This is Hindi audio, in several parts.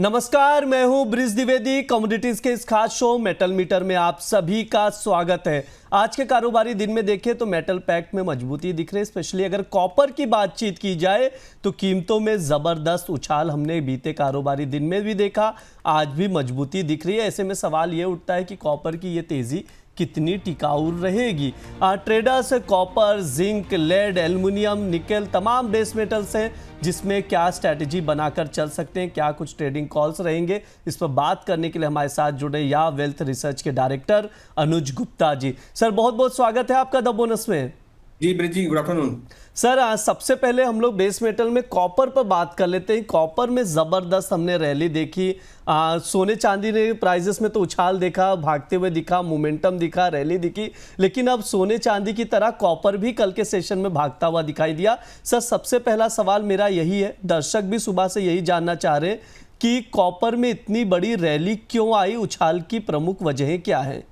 नमस्कार, मैं हूं ब्रिज द्विवेदी। कमोडिटीज के इस खास शो मेटल मीटर में आप सभी का स्वागत है। आज के कारोबारी दिन में देखें तो मेटल पैक्ट में मजबूती दिख रही है। स्पेशली अगर कॉपर की बातचीत की जाए तो कीमतों में जबरदस्त उछाल हमने बीते कारोबारी दिन में भी देखा, आज भी मजबूती दिख रही है। ऐसे में सवाल ये उठता है कि कॉपर की ये तेजी कितनी टिकाऊ रहेगी। Traders copper, zinc, lead, aluminium, nickel तमाम बेस मेटल्स हैं जिसमें क्या स्ट्रैटेजी बनाकर चल सकते हैं, क्या कुछ ट्रेडिंग कॉल्स रहेंगे, इस पर बात करने के लिए हमारे साथ जुड़े या वेल्थ रिसर्च के डायरेक्टर अनुज गुप्ता जी। सर बहुत बहुत स्वागत है आपका द बोनस में। जी ब्रिज जी, गुड आफ्टरनून सर। सबसे पहले हम लोग बेस मेटल में कॉपर पर बात कर लेते हैं। कॉपर में ज़बरदस्त हमने रैली देखी। सोने चांदी ने प्राइजेस में तो उछाल देखा, भागते हुए दिखा, मोमेंटम दिखा, रैली दिखी, लेकिन अब सोने चांदी की तरह कॉपर भी कल के सेशन में भागता हुआ दिखाई दिया। सर सबसे पहला सवाल मेरा यही है, दर्शक भी सुबह से यही जानना चाह रहे हैं कि कॉपर में इतनी बड़ी रैली क्यों आई, उछाल की प्रमुख वजहें क्या हैं?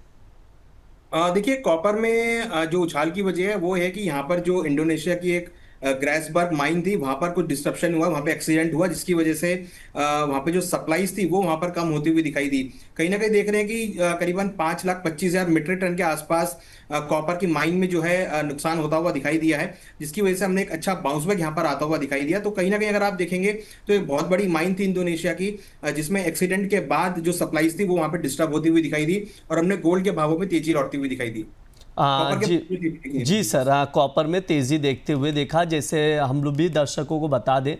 देखिए, कॉपर में जो उछाल की वजह है वो है कि यहाँ पर जो इंडोनेशिया की एक ग्रेसबर्ग माइन थी, वहां पर कुछ डिस्ट्रप्शन हुआ, वहां पे एक्सीडेंट हुआ, जिसकी वजह से वहां पे जो सप्लाईज थी वो वहां पर कम होती हुई दिखाई दी। कहीं ना कहीं देख रहे हैं कि करीबन 5,25,000 मीट्रिक टन के आसपास कॉपर की माइन में जो है नुकसान होता हुआ दिखाई दिया है, जिसकी वजह से हमने एक अच्छा बाउंस बैक यहाँ पर आता हुआ दिखाई दिया। तो कहीं ना कहीं अगर आप देखेंगे तो एक बहुत बड़ी माइन थी इंडोनेशिया की, जिसमें एक्सीडेंट के बाद जो सप्लाईज थी वो वहां पर डिस्टर्ब होती हुई दिखाई दी और हमने गोल्ड के भावों में तेजी लौटती हुई दिखाई दी। जी सर, कॉपर में तेजी देखते हुए देखा। जैसे हम लोग भी दर्शकों को बता दें,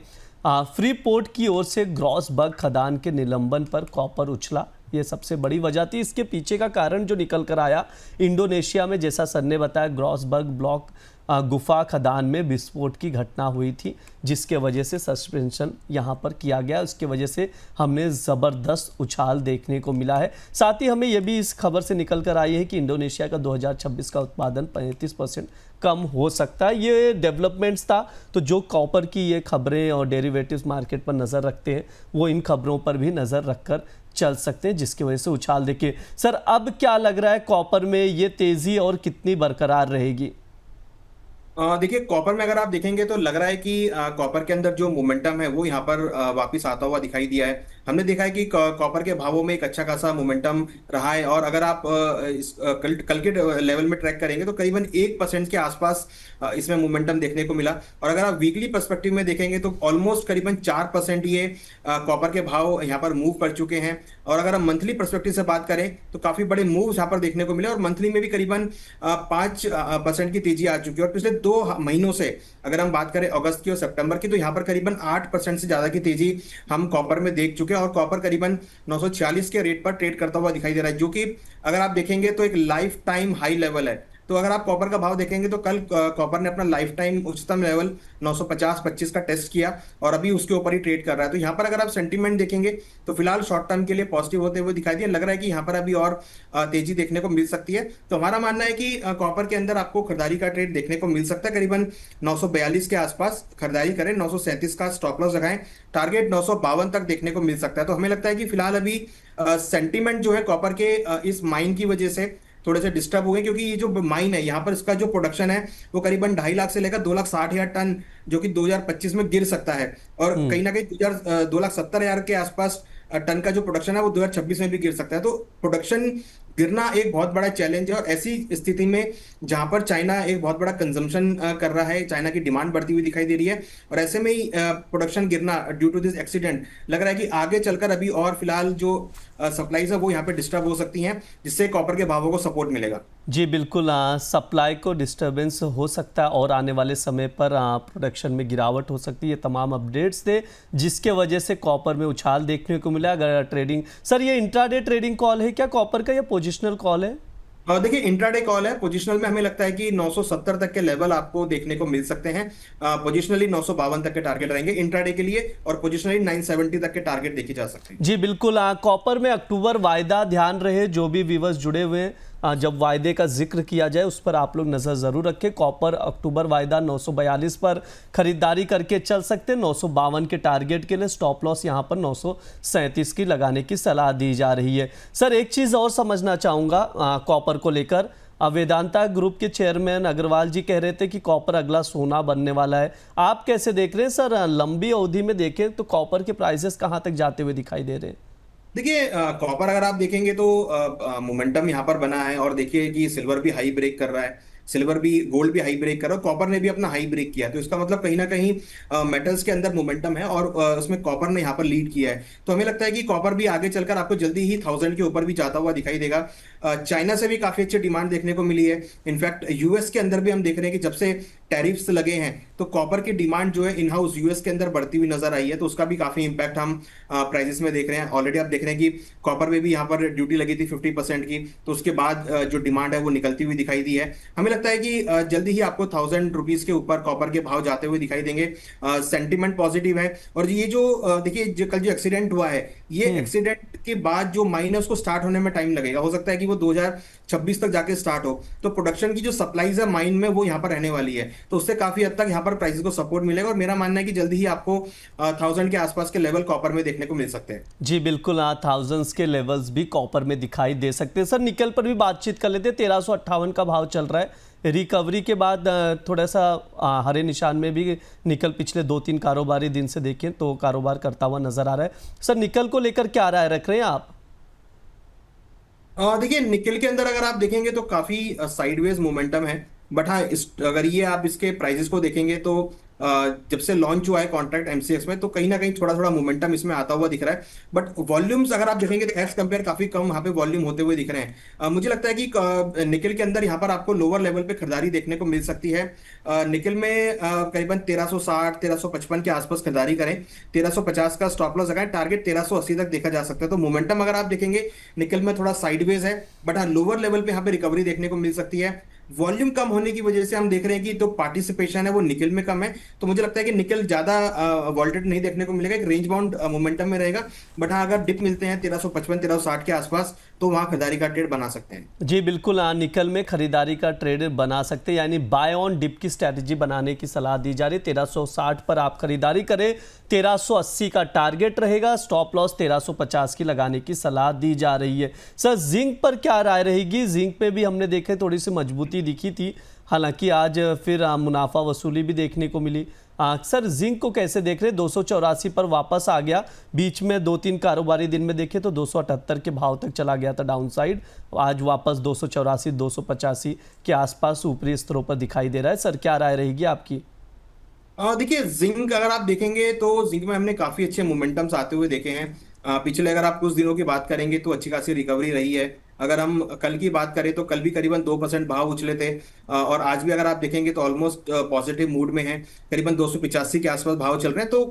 फ्री पोर्ट की ओर से ग्रॉसबर्ग खदान के निलंबन पर कॉपर उछला, ये सबसे बड़ी वजह थी। इसके पीछे का कारण जो निकल कर आया, इंडोनेशिया में जैसा सर ने बताया ग्रॉसबर्ग ब्लॉक गुफा खदान में विस्फोट की घटना हुई थी, जिसके वजह से सस्पेंशन यहाँ पर किया गया। उसके वजह से हमने ज़बरदस्त उछाल देखने को मिला है। साथ ही हमें यह भी इस खबर से निकल कर आई है कि इंडोनेशिया का 2026 का उत्पादन 35% कम हो सकता है। ये डेवलपमेंट्स था, तो जो कॉपर की ये खबरें और डेरिवेटिव्स मार्केट पर नज़र रखते हैं वो इन खबरों पर भी नज़र रखकर चल सकते हैं, जिसकी वजह से उछाल देखिए। सर अब क्या लग रहा है कॉपर में ये तेज़ी और कितनी बरकरार रहेगी? देखिए, कॉपर में अगर आप देखेंगे तो लग रहा है कि कॉपर के अंदर जो मोमेंटम है वो यहाँ पर वापस आता हुआ दिखाई दिया है। हमने देखा है कि कॉपर के भावों में एक अच्छा खासा मोमेंटम रहा है और अगर आप कल के लेवल में ट्रैक करेंगे तो करीबन 1% के आसपास इसमें मोमेंटम देखने को मिला। और अगर आप वीकली पर्सपेक्टिव में देखेंगे तो ऑलमोस्ट करीबन 4% ये कॉपर के भाव यहाँ पर मूव कर चुके हैं। और अगर हम मंथली पर्सपेक्टिव से बात करें तो काफी बड़े मूव यहाँ पर देखने को मिले और मंथली में भी करीबन 5% की तेजी आ चुकी है। और पिछले 2 महीनों से अगर हम बात करें अगस्त की और सितंबर की तो यहाँ पर करीबन 8% से ज्यादा की तेजी हम कॉपर में देख चुके हैं और कॉपर करीबन 946 के रेट पर ट्रेड करता हुआ दिखाई दे रहा है, जो कि अगर आप देखेंगे तो एक लाइफ टाइम हाई लेवल है। तो अगर आप कॉपर का भाव देखेंगे तो कल कॉपर ने अपना लाइफ टाइम उच्चतम लेवल 950-25 का टेस्ट किया और अभी उसके ऊपर ही ट्रेड कर रहा है। तो यहाँ पर अगर आप सेंटीमेंट देखेंगे तो फिलहाल शॉर्ट टर्म के लिए पॉजिटिव होते हुए दिखाई दिया। लग रहा है कि यहाँ पर अभी और तेजी देखने को मिल सकती है। तो हमारा मानना है कि कॉपर के अंदर आपको खरीदारी का ट्रेड देखने को मिल सकता है। करीबन 942 के आसपास खरीदारी करें, 937 का स्टॉप लॉस लगाएं, टारगेट 952 तक देखने को मिल सकता है। तो हमें लगता है कि फिलहाल अभी सेंटीमेंट जो है कॉपर के इस माइन की वजह से थोड़े से डिस्टर्ब हो गए, क्योंकि ये जो माइन है यहाँ पर इसका जो प्रोडक्शन है वो करीबन 2.5 लाख से लेकर 2,60,000 टन, जो कि 2025 में गिर सकता है। और कहीं ना कहीं 2,70,000 के आसपास टन का जो प्रोडक्शन है वो 2026 में भी गिर सकता है। तो प्रोडक्शन गिरना एक बहुत बड़ा चैलेंज है और ऐसी स्थिति में जहां पर चाइना एक बहुत बड़ा कंजम्पशन कर रहा है, चाइना की डिमांड बढ़ती हुई दिखाई दे रही है और ऐसे में ही प्रोडक्शन गिरना ड्यू टू दिस एक्सीडेंट लग रहा है कि आगे चलकर अभी और फिलहाल जो सप्लाईज है वो यहाँ पे डिस्टर्ब हो सकती हैं, जिससे कॉपर के भावों को सपोर्ट मिलेगा। जी बिल्कुल, सप्लाई को डिस्टर्बेंस हो सकता है और आने वाले समय पर प्रोडक्शन में गिरावट हो सकती है। ये तमाम अपडेट्स थे जिसके वजह से कॉपर में उछाल देखने को मिला। अगर ट्रेडिंग, सर ये इंट्राडे ट्रेडिंग कॉल है क्या कॉपर का या पोजिशनल कॉल है? देखिए, इंट्राडे कॉल है। पोजिशनल में हमें लगता है कि 970 तक के लेवल आपको देखने को मिल सकते हैं। पोजिशनली 952 तक के टारगेट रहेंगे इंट्राडे के लिए और पोजिशनली 970 तक के टारगेट देखे जा सकते हैं। जी बिल्कुल, कॉपर में अक्टूबर वायदा, ध्यान रहे जो भी व्यूअर्स जुड़े हुए हैं, जब वायदे का जिक्र किया जाए उस पर आप लोग नज़र ज़रूर रखें। कॉपर अक्टूबर वायदा 942 पर खरीदारी करके चल सकते हैं। 952 के टारगेट के लिए स्टॉप लॉस यहाँ पर 937 की लगाने की सलाह दी जा रही है। सर एक चीज़ और समझना चाहूँगा कॉपर को लेकर, वेदांता ग्रुप के चेयरमैन अग्रवाल जी कह रहे थे कि कॉपर अगला सोना बनने वाला है। आप कैसे देख रहे हैं सर? लंबी अवधि में देखें तो कॉपर के प्राइसेस कहाँ तक जाते हुए दिखाई दे रहे हैं? देखिए कॉपर अगर आप देखेंगे तो मोमेंटम यहाँ पर बना है, और देखिए कि सिल्वर भी हाई ब्रेक कर रहा है, सिल्वर भी, गोल्ड भी हाई ब्रेक कर रहा है, कॉपर ने भी अपना हाई ब्रेक किया। तो इसका मतलब कहीं ना कहीं मेटल्स के अंदर मोमेंटम है, और उसमें कॉपर ने यहाँ पर लीड किया है। तो हमें लगता है कि कॉपर भी आगे चलकर आपको जल्दी ही 1000 के ऊपर भी जाता हुआ दिखाई देगा। चाइना से भी काफी अच्छी डिमांड देखने को मिली है। इनफैक्ट यूएस के अंदर भी हम देख रहे हैं कि जब से टैरिफ्स लगे हैं तो कॉपर की डिमांड जो है इन हाउस यूएस के अंदर बढ़ती हुई नजर आई है। तो उसका भी काफी इंपैक्ट हम प्राइसेस में देख रहे हैं। ऑलरेडी आप देख रहे हैं कि कॉपर में भी यहाँ पर ड्यूटी लगी थी 50% की, तो उसके बाद जो डिमांड है वो निकलती हुई दिखाई दी है। हमें लगता है कि जल्दी ही आपको 1000 रुपीज के ऊपर कॉपर के भाव जाते हुए दिखाई देंगे। सेंटिमेंट पॉजिटिव है। और ये जो देखिए कल जो एक्सीडेंट हुआ है, ये एक्सीडेंट के बाद जो माइन है उसको स्टार्ट होने में टाइम लगेगा। हो सकता है कि वो 2026 तक जाके स्टार्ट हो। तो प्रोडक्शन की जो सप्लाईज है माइन में वो यहाँ पर रहने वाली है, तो उससे काफी हद तक यहाँ पर प्राइसेस को सपोर्ट मिलेगा। और मेरा मानना है कि जल्दी ही आपको 1000 के आसपास के लेवल कॉपर में देखने को मिल सकते हैं। जी बिल्कुल, थाउजेंड्स के लेवल्स भी कॉपर में दिखाई दे सकते हैं। सर निकल पर भी बातचीत कर लेते हैं। 1358 का भाव चल रहा है। रिकवरी के बाद थोड़ा सा हरे निशान में भी निकल पिछले 2-3 कारोबारी दिन से देखें तो कारोबार करता हुआ नजर आ रहा है। सर निकल को लेकर क्या राय रख रहे हैं आप? देखिए निकेल के अंदर अगर आप देखेंगे तो काफी साइडवेज मोमेंटम है। बट हाँ, अगर ये आप इसके प्राइसेस को देखेंगे तो जब से लॉन्च हुआ है कॉन्ट्रैक्ट एमसीएक्स में, तो कहीं ना कहीं थोड़ा थोड़ा मोमेंटम इसमें आता हुआ दिख रहा है। बट वॉल्यूम्स अगर आप देखेंगे तो एज कंपेयर काफी कम वहां पे वॉल्यूम होते हुए दिख रहे हैं। मुझे लगता है कि निकेल के अंदर यहाँ पर आपको लोअर लेवल पे खरीदारी देखने को मिल सकती है। निकेल में करीबन 1360 1355 के आसपास खरीदारी करें, 1350 का स्टॉप लॉस लगाएं, टारगेट 1380 तक देखा जा सकता है। तो मोमेंटम अगर आप देखेंगे निकेल में थोड़ा साइडवेज है, बट हाँ लोअर लेवल पे यहाँ पे रिकवरी देखने को मिल सकती है। वॉल्यूम कम होने की वजह से हम देख रहे हैं कि तो पार्टिसिपेशन है वो निकेल में कम है। तो मुझे लगता है कि निकेल ज्यादा वॉल्टेड नहीं देखने को मिलेगा, एक रेंज बाउंड मोमेंटम में रहेगा। बट हाँ अगर डिप मिलते हैं 1355 1360 के आसपास तो वहां खरीदारी का ट्रेड बना सकते हैं। जी बिल्कुल, निकल में खरीदारी का ट्रेड बना सकते हैं, यानी बाय ऑन डिप की स्ट्रैटेजी बनाने की सलाह दी जा रही है। 1360 पर आप खरीदारी करें, 1380 का टारगेट रहेगा, स्टॉप लॉस 1350 की लगाने की सलाह दी जा रही है। सर जिंक पर क्या राय रहेगी? जिंक पे भी हमने देखे थोड़ी सी मजबूती दिखी थी, हालांकि आज फिर मुनाफा वसूली भी देखने को मिली। सर जिंक को कैसे देख रहे हैं? 284 पर वापस आ गया, बीच में 2-3 कारोबारी दिन में देखे तो 278 के भाव तक चला गया था डाउन साइड, आज वापस 284 285 के आसपास ऊपरी स्तरों पर दिखाई दे रहा है। सर क्या राय रहेगी आपकी? देखिए जिंक अगर आप देखेंगे तो जिंक में हमने काफी अच्छे मोमेंटम्स आते हुए देखे हैं। पिछले अगर आप कुछ दिनों की बात करेंगे तो अच्छी खासी रिकवरी रही है। अगर हम कल की बात करें तो कल भी करीबन 2% भाव उछले थे, और आज भी अगर आप देखेंगे तो ऑलमोस्ट पॉजिटिव मूड में है, करीबन 285 के आसपास भाव चल रहे हैं। तो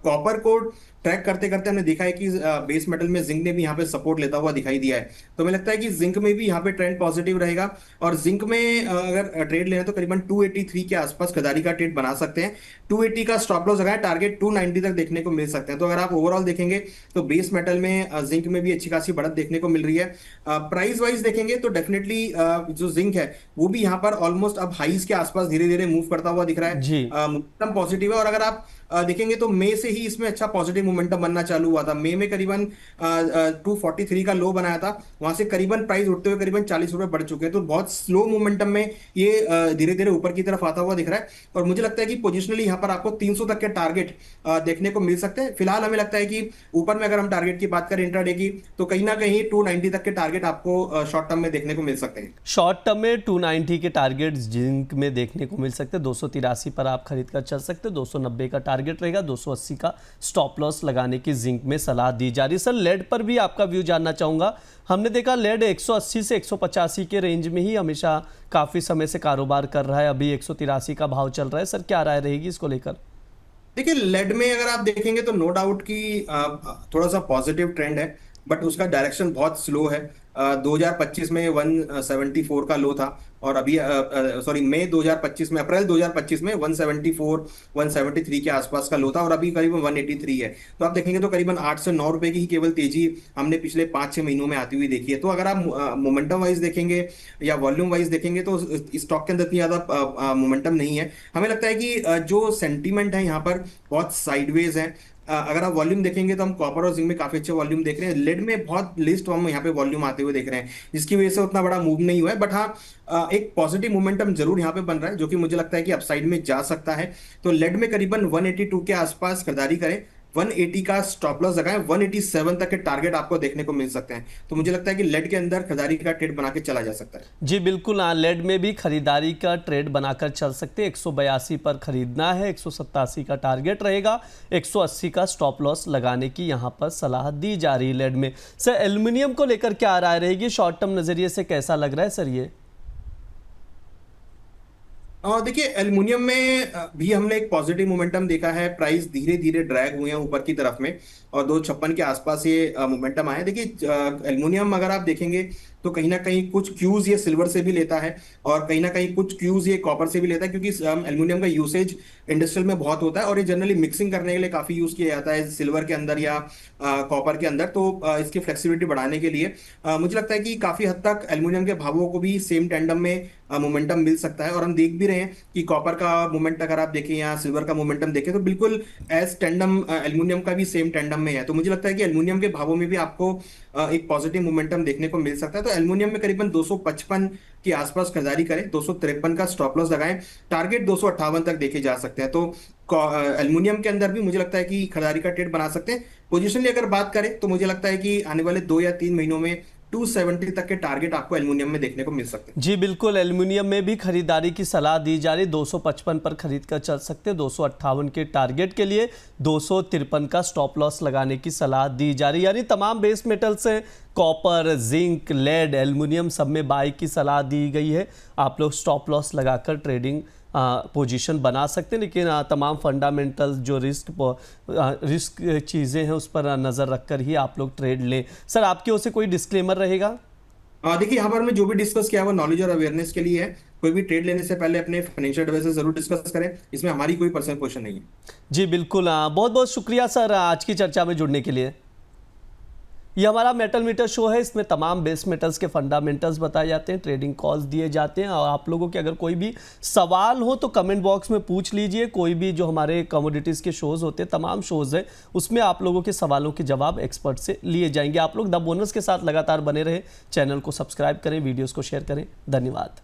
कॉपर को ट्रैक करते करते हमने देखा है कि बेस मेटल में जिंक ने भी यहाँ पे सपोर्ट लेता हुआ दिखाई दिया है। तो हमें लगता है कि जिंक में भी यहाँ पे ट्रेंड पॉजिटिव रहेगा। और जिंक में अगर ट्रेड लेना तो करीबन 283 के आसपास खरीदारी का ट्रेड बना सकते हैं। 280 का स्टॉप लॉस लगाए, टारगेट 290 तक देखने को मिल सकते हैं। तो अगर आप ओवरऑल देखेंगे तो बेस मेटल में जिंक में भी अच्छी खासी बढ़त देखने को मिल रही है। प्राइस वाइज देखेंगे तो डेफिनेटली जो जिंक है वो भी यहाँ पर ऑलमोस्ट अब हाईज के आसपास धीरे धीरे मूव करता हुआ दिख रहा है। जी मोमेंटम पॉजिटिव है। और अगर आप देखेंगे तो मई से ही इसमें अच्छा पॉजिटिव मोमेंटम बनना चालू हुआ था। मई में करीबन 243 का लो बनाया था, वहां से करीबन प्राइस उठते हुए करीबन 40 रुपए बढ़ चुके हैं। तो बहुत स्लो मोमेंटम में ये धीरे धीरे ऊपर की तरफ आता हुआ दिख रहा है। और मुझे लगता है कि पोजिशनली यहाँ पर आपको 300 तक के टारगेट देखने को मिल सकते हैं। फिलहाल हमें लगता है कि ऊपर में अगर हम टारगेट की बात करें इंट्राडे की, तो कहीं ना कहीं 290 तक के टारगेट आपको शॉर्ट टर्म में देखने को मिल सकते हैं। शॉर्ट टर्म में 290 के टारगेट जिंक में देखने को मिल सकते हैं। 283 पर आप खरीद कर चल सकते हैं, 290 का टारगेट रहेगा, 280 का स्टॉप लॉस लगाने की जिंक में सलाह दी जा रही है। सर लेड पर भी आपका व्यू जानना चाहूंगा। हमने देखा लेड 180 से 185 के रेंज में ही हमेशा काफी समय से कारोबार कर रहा है, अभी 183 का भाव चल रहा है। सर क्या राय रहेगी इसको लेकर? देखिए लेड में अगर आप देखेंगे तो नो डाउट कि थोड़ा सा पॉजिटिव ट्रेंड है, बट उसका डायरेक्शन बहुत स्लो है। 2025 में 174 का लो था, और अभी सॉरी मई 2025 में, अप्रैल 2025 में 174 173 के आसपास का लो था, और अभी करीबन 183 है। तो आप देखेंगे तो करीबन 8 से 9 रुपए की ही केवल तेजी हमने पिछले 5-6 महीनों में आती हुई देखी है। तो अगर आप मोमेंटम वाइज देखेंगे या वॉल्यूम वाइज देखेंगे तो स्टॉक के अंदर इतनी ज्यादा मोमेंटम नहीं है। हमें लगता है कि जो सेंटीमेंट है यहाँ पर बहुत साइडवेज है। अगर आप वॉल्यूम देखेंगे तो हम कॉपर और जिंक में काफी अच्छे वॉल्यूम देख रहे हैं। लेड में बहुत लिस्ट हम यहाँ पे वॉल्यूम आते हुए देख रहे हैं, जिसकी वजह से उतना बड़ा मूव नहीं हुआ है। बट हाँ, एक पॉजिटिव मोमेंटम जरूर यहाँ पे बन रहा है, जो कि मुझे लगता है कि अपसाइड में जा सकता है। तो लेड में करीबन 182 के आसपास खरीदारी करें, 180 का स्टॉप लॉस लगाएं, 187 तक के टारगेट आपको देखने को मिल सकते हैं। तो मुझे लगता है कि लेड के अंदर खरीदारी का ट्रेड बना के चला जा सकता है। जी बिल्कुल, लेड में भी खरीदारी का ट्रेड बनाकर चल सकते हैं। 182 पर खरीदना है, 187 का टारगेट रहेगा, 180 का स्टॉप लॉस लगाने की यहाँ पर सलाह दी जा रही है लेड में। सर एल्युमिनियम को लेकर क्या राय रहेगी, शॉर्ट टर्म नजरिए से कैसा लग रहा है सर ये? और देखिए, एल्युमिनियम में भी हमने एक पॉजिटिव मोमेंटम देखा है। प्राइस धीरे धीरे ड्रैग हुए हैं ऊपर की तरफ में, और 256 के आसपास ये मोमेंटम आया है। देखिए, एल्युमिनियम अगर आप देखेंगे तो कहीं ना कहीं कुछ क्यूज ये सिल्वर से भी लेता है, और कहीं ना कहीं कुछ क्यूज ये कॉपर से भी लेता है, क्योंकि एल्युमिनियम का यूसेज इंडस्ट्रियल में बहुत होता है, और ये जनरली मिक्सिंग करने के लिए काफी यूज किया जाता है सिल्वर के अंदर या कॉपर के अंदर। तो इसकी फ्लेक्सिबिलिटी बढ़ाने के लिए मुझे लगता है कि काफी हद तक एल्युमिनियम के भावों को भी सेम टेंडम में मोमेंटम मिल सकता है। और हम देख भी रहे हैं कि कॉपर का मोमेंट अगर आप देखें या सिल्वर का मोमेंटम देखें तो बिल्कुल एज टेंडम एल्युमिनियम का भी सेम टेंडम में है। तो मुझे लगता है कि एल्युमिनियम के भावों में भी आपको एक पॉजिटिव मोमेंटम देखने को मिल सकता है। तो एल्युमिनियम में करीबन 255 के आसपास खरीदारी करें, 253 का स्टॉप लॉस लगाएं, टारगेट 258 तक देखे जा सकते हैं। तो एल्युमिनियम के अंदर भी मुझे लगता है कि खरीदारी का ट्रेड बना सकते हैं। पोजीशनली अगर बात करें तो मुझे लगता है कि आने वाले 2 या 3 महीनों में 270 तक के टारगेट आपको एल्युमिनियम में देखने को मिल सकते हैं। जी बिल्कुल, एल्युमिनियम में भी खरीदारी की सलाह दी जा रही, 255 पर खरीद कर चल सकते हैं, 258 के टारगेट के लिए 253 का स्टॉप लॉस लगाने की सलाह दी जा रही। यानी तमाम बेस मेटल से कॉपर, जिंक, लेड, एल्युमिनियम सब में बाई की सलाह दी गई है। आप लोग स्टॉप लॉस लगाकर ट्रेडिंग पोजीशन बना सकते हैं, लेकिन तमाम फंडामेंटल जो रिस्क चीज़ें हैं उस पर नज़र रखकर ही आप लोग ट्रेड लें। सर आपकी ओर से कोई डिस्क्लेमर रहेगा? देखिए, यहाँ पर हमने जो भी डिस्कस किया है वो नॉलेज और अवेयरनेस के लिए है। कोई भी ट्रेड लेने से पहले अपने फाइनेंशियल एडवाइजर से जरूर डिस्कस करें, इसमें हमारी कोई पर्सनल क्वेश्चन नहीं है। जी बिल्कुल, बहुत बहुत शुक्रिया सर आज की चर्चा में जुड़ने के लिए। ये हमारा मेटल मीटर शो है, इसमें तमाम बेस मेटल्स के फंडामेंटल्स बताए जाते हैं, ट्रेडिंग कॉल्स दिए जाते हैं, और आप लोगों के अगर कोई भी सवाल हो तो कमेंट बॉक्स में पूछ लीजिए। कोई भी जो हमारे कमोडिटीज़ के शोज़ होते हैं, तमाम शोज़ हैं, उसमें आप लोगों के सवालों के जवाब एक्सपर्ट से लिए जाएंगे। आप लोग द बोनस के साथ लगातार बने रहे, चैनल को सब्सक्राइब करें, वीडियोज़ को शेयर करें। धन्यवाद।